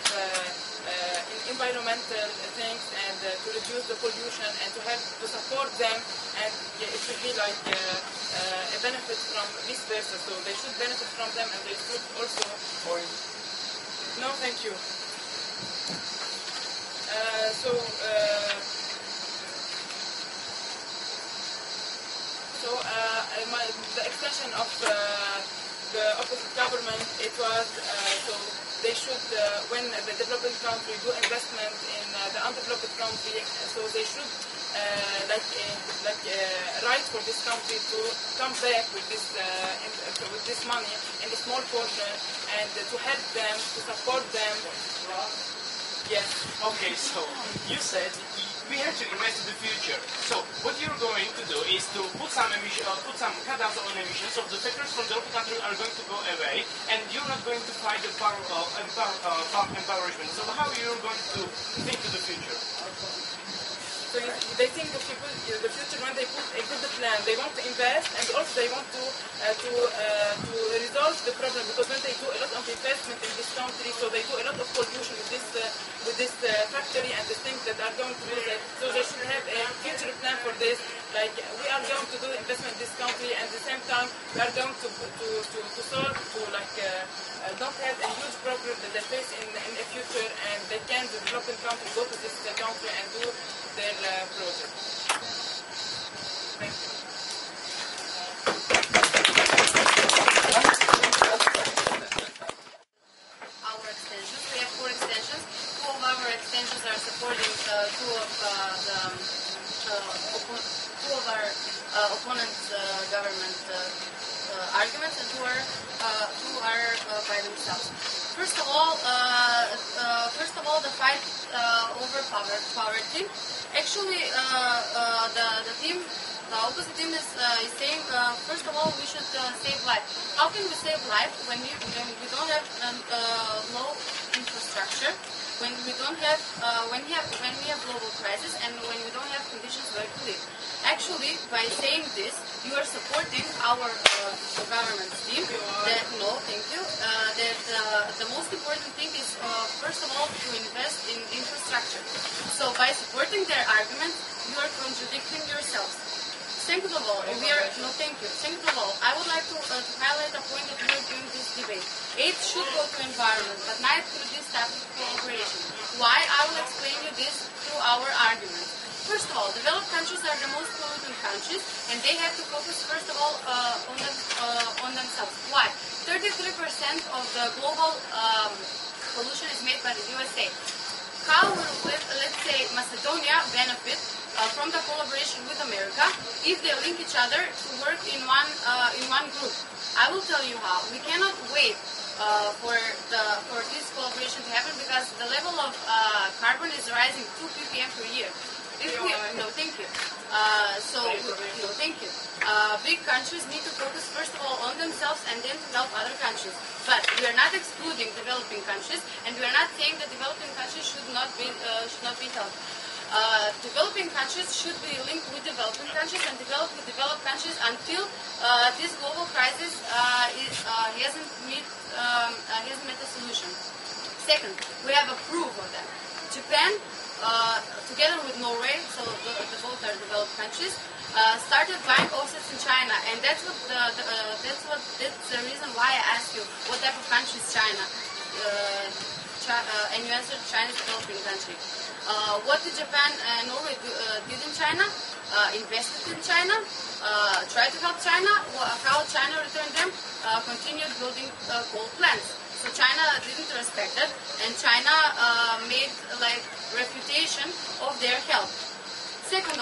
help in environmental things and to reduce the pollution and to help to support them, and it should be like a benefit from vice versa. So they should benefit from them and they should also. No, thank you. The extension of the opposite government, it was so they should, when the developing country do investment in the undeveloped country, so they should right for this country to come back with this money in a small portion and to help them, to support them. Yes. Okay, so you said we have to invest in the future. So what you're going to do is to put some cutouts on emissions, so the sectors from the local country are going to go away, and you're not going to fight the farm empowerment. So how are you going to think to the future? So they think of people, the future when they put a good plan, they want to invest and also they want to resolve the problem, because when they do a lot of investment in this country, so they do a lot of pollution with this factory and the things that are going to do that. So they should have a future plan for this. Like we are going to do investment in this country, and at the same time we are going to solve don't have a huge problem that they face in the future, and they can develop in country, go to this country and do their project. Thank you. Our extensions, we have 4 extensions. 2 of our extensions are supporting 2 of our opponents' government arguments, and 2 are by themselves. First of all, the fight over poverty. Actually, the opposite team is saying, first of all, we should save life. How can we save life when we don't have no infrastructure, when we don't have when we have global crisis, and when we don't have conditions where to live? Actually, by saying this, you are supporting our government team. That the most important thing is, first of all, to invest in infrastructure. So by supporting their argument, you are contradicting yourselves. Second of all, Second of all, I would like to highlight a point that we are doing this debate. Aid should go to environment, but not through this type of cooperation. Why? I will explain you this through our arguments. First of all, developed countries are the most polluting countries, and they have to focus first of all on themselves. Why? 33% of the global pollution is made by the USA. How will, let's say, Macedonia benefit from the collaboration with America if they link each other to work in one group? I will tell you how. We cannot wait for this collaboration to happen, because the level of carbon is rising 2 ppm per year. Thank you. Thank you. Big countries need to focus first of all on themselves and then to help other countries. But we are not excluding developing countries, and we are not saying that developing countries should not be helped. Developing countries should be linked with developing countries and develop with developed countries until this global crisis hasn't met a solution. Second, we have a proof of that. Japan, together with Norway, so both are developed countries, started buying offsets in China, and that's the reason why I asked you what type of country is China, and you answered China is a developing country. What did Japan and Norway did in China? Invested in China, tried to help China. How China returned them? Continued building coal plants. So China didn't respect it, and China made reputation of their help. Second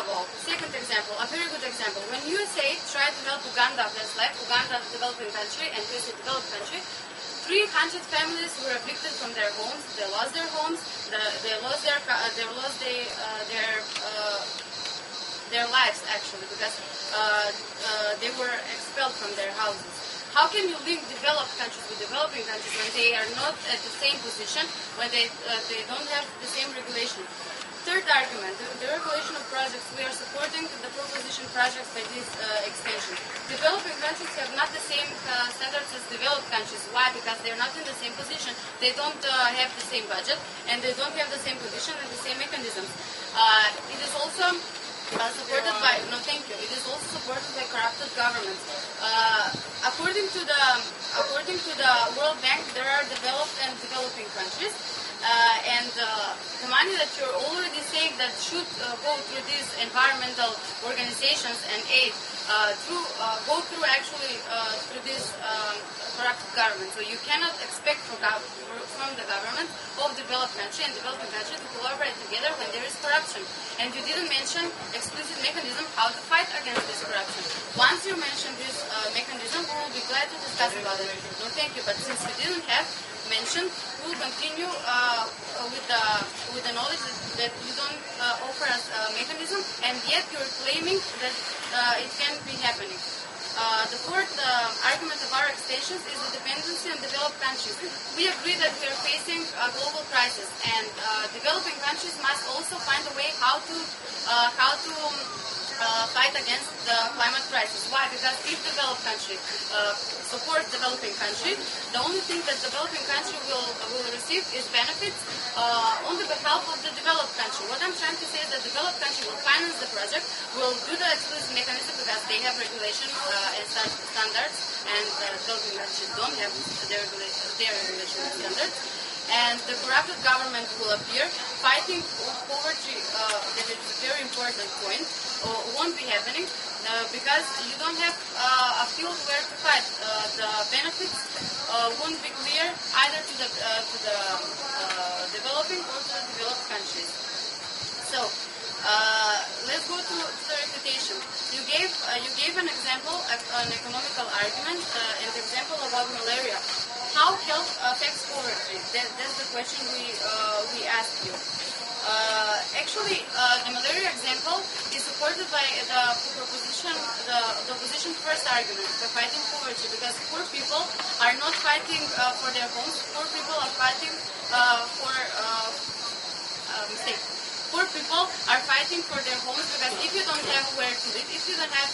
example, a very good example. When USA tried to help Uganda, Uganda, developing country, and USA, developed country, 300 families were evicted from their homes. They lost their homes. They lost their lives actually, because they were expelled from their houses. How can you link developed countries with developing countries when they are not at the same position, when they don't have the same regulation? third argument, the regulation of projects, we are supporting the proposition projects by this extension. Developing countries have not the same standards as developed countries. Why? Because they're not in the same position. They don't have the same budget, and they don't have the same condition and the same mechanisms. It is also supported by, no thank you, it is also supported by corrupted governments. According to the World Bank, there are developed and developing countries, and the money that you're already saying that should go through these environmental organizations and aid go through this corrupt government. So you cannot expect from the government of developed country and developing country to collaborate together when there is corruption. And you didn't mention explicit mechanism how to fight against this corruption. Once you mention this mechanism, we will be glad to discuss about it. No, thank you. But since you didn't have mentioned, we will continue with the knowledge that you don't offer us a mechanism, and yet you're claiming that it can be happening. The fourth argument of our extensions is the dependency on developed countries. We agree that we are facing a global crisis, and developing countries must also find a way how to fight against the climate crisis. Why? Because if developed country supports developing country, the only thing that developing country will receive is benefits on the behalf of the developed country. What I'm trying to say is that developed country will finance the project, will do the exclusive mechanism because they have regulation and standards, and developing countries don't have their regulation and standards. And the corrupted government will appear. Fighting poverty, that is a very important point, won't be happening because you don't have a field where to fight. The benefits won't be clear either to the developing or to the developed countries. So let's go to the reputation. You gave an example, an economical argument, an example about malaria. How health affects poverty? That's the question we asked you. Actually, the malaria example is supported by the opposition first argument, the fighting poverty, because poor people are not fighting for their homes. Poor people are fighting Poor people are fighting for their homes because if you don't have where to live, if you don't have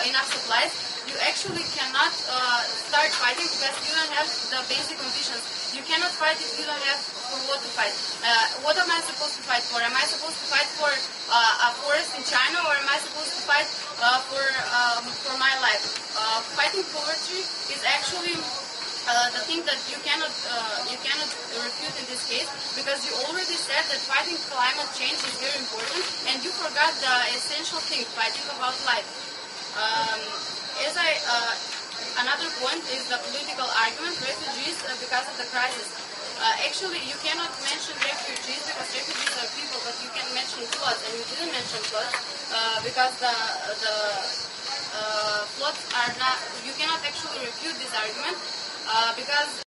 enough supplies, you actually cannot start fighting because you don't have the basic conditions. You cannot fight if you don't have for what to fight. What am I supposed to fight for? Am I supposed to fight for a forest in China, or am I supposed to fight for my life? Fighting poverty is actually the thing that you cannot refute in this case, because you already said that fighting climate change is very important, and you forgot the essential thing, fighting about life. Another point is the political argument, refugees because of the crisis. Actually, you cannot mention refugees because refugees are people, but you can mention floods, and you didn't mention floods because the floods are not. You cannot actually refute this argument because